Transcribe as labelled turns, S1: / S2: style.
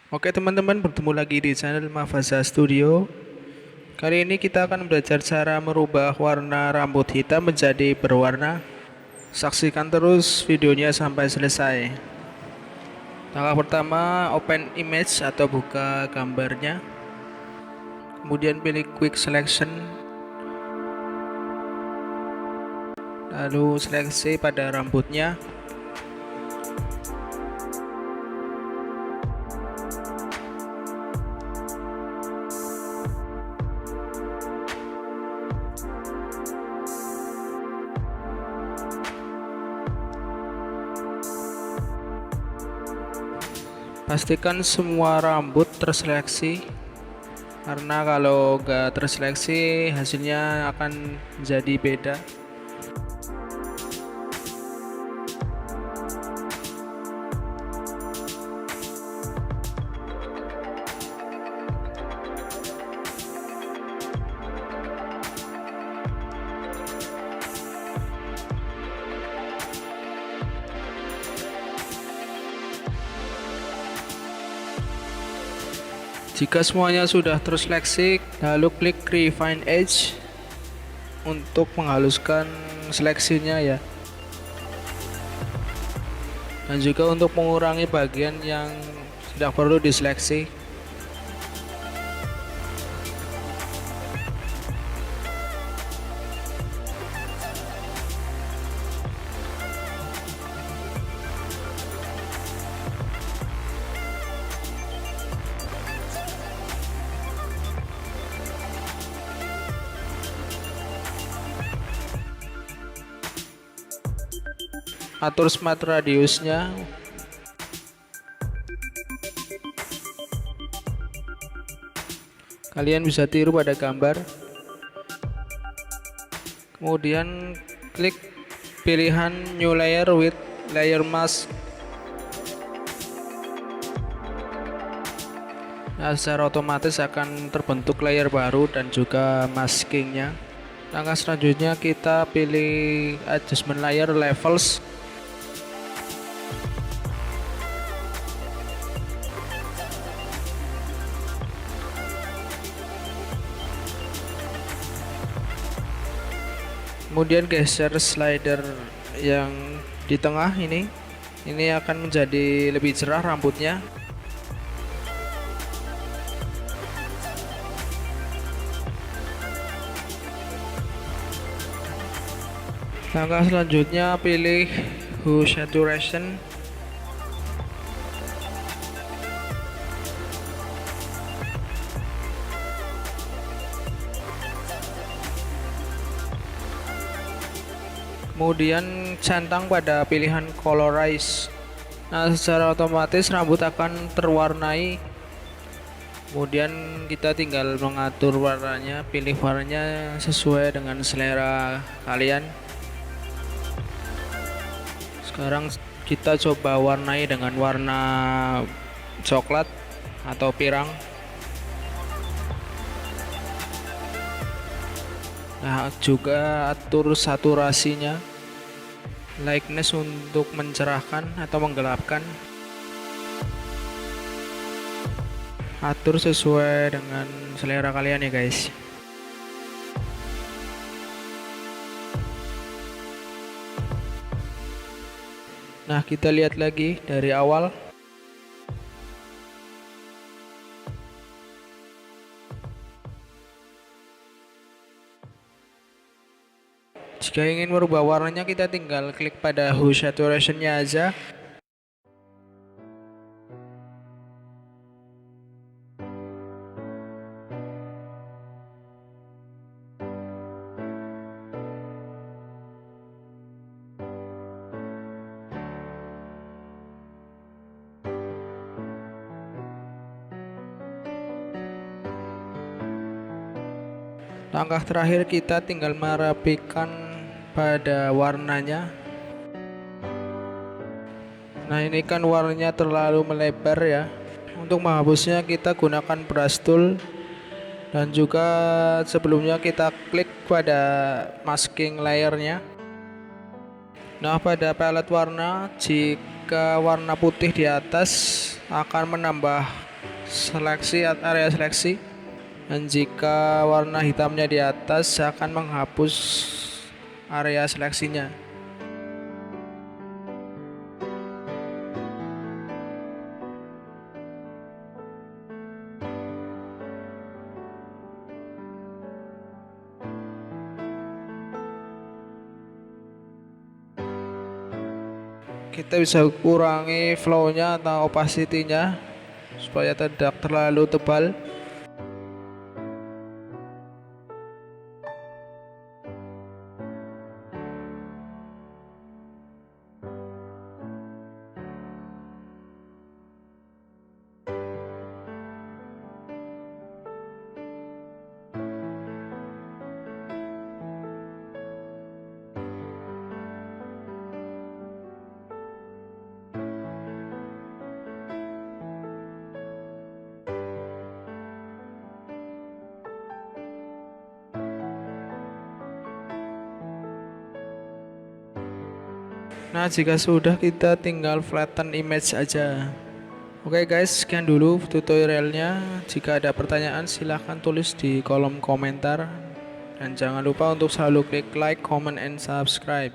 S1: Oke teman-teman, bertemu lagi di channel Mafaza Studio. Kali ini kita akan belajar cara merubah warna rambut hitam menjadi berwarna. Saksikan terus videonya sampai selesai. Langkah pertama, open image atau buka gambarnya. Kemudian pilih quick selection. Lalu seleksi pada rambutnya. Pastikan semua rambut terseleksi, karena kalau nggak terseleksi hasilnya akan jadi beda. Jika semuanya sudah terseleksi, lalu klik Refine Edge untuk menghaluskan seleksinya ya. Dan juga untuk mengurangi bagian yang tidak perlu diseleksi. Atur smart radiusnya. Kalian bisa tiru pada gambar. Kemudian klik pilihan new layer with layer mask. Nah, secara otomatis akan terbentuk layer baru dan juga maskingnya. Langkah selanjutnya kita pilih adjustment layer levels. Kemudian geser slider yang di tengah ini akan menjadi lebih cerah rambutnya. Langkah selanjutnya pilih hue saturation. Kemudian centang pada pilihan colorize. Nah, secara otomatis rambut akan terwarnai. Kemudian kita tinggal mengatur warnanya, pilih warnanya sesuai dengan selera kalian. Sekarang kita coba warnai dengan warna coklat atau pirang. Nah, juga atur saturasinya, lightness untuk mencerahkan atau menggelapkan. Atur sesuai dengan selera kalian ya guys. Nah, kita lihat lagi dari awal. Jika ingin merubah warnanya, kita tinggal klik pada hue saturation-nya aja. Langkah terakhir kita tinggal merapikan pada warnanya. Nah, ini kan warnanya terlalu melebar ya. Untuk menghapusnya kita gunakan brush tool, dan juga sebelumnya kita klik pada masking layernya. Nah, pada palette warna, jika warna putih di atas akan menambah seleksi area seleksi, dan jika warna hitamnya di atas akan menghapus area seleksinya. Kita bisa kurangi flow-nya atau opacity-nya supaya tidak terlalu tebal. Nah, jika sudah, kita tinggal flatten image aja. Oke guys, sekian dulu tutorialnya. Jika ada pertanyaan silahkan tulis di kolom komentar. Dan jangan lupa untuk selalu klik like, comment, and subscribe.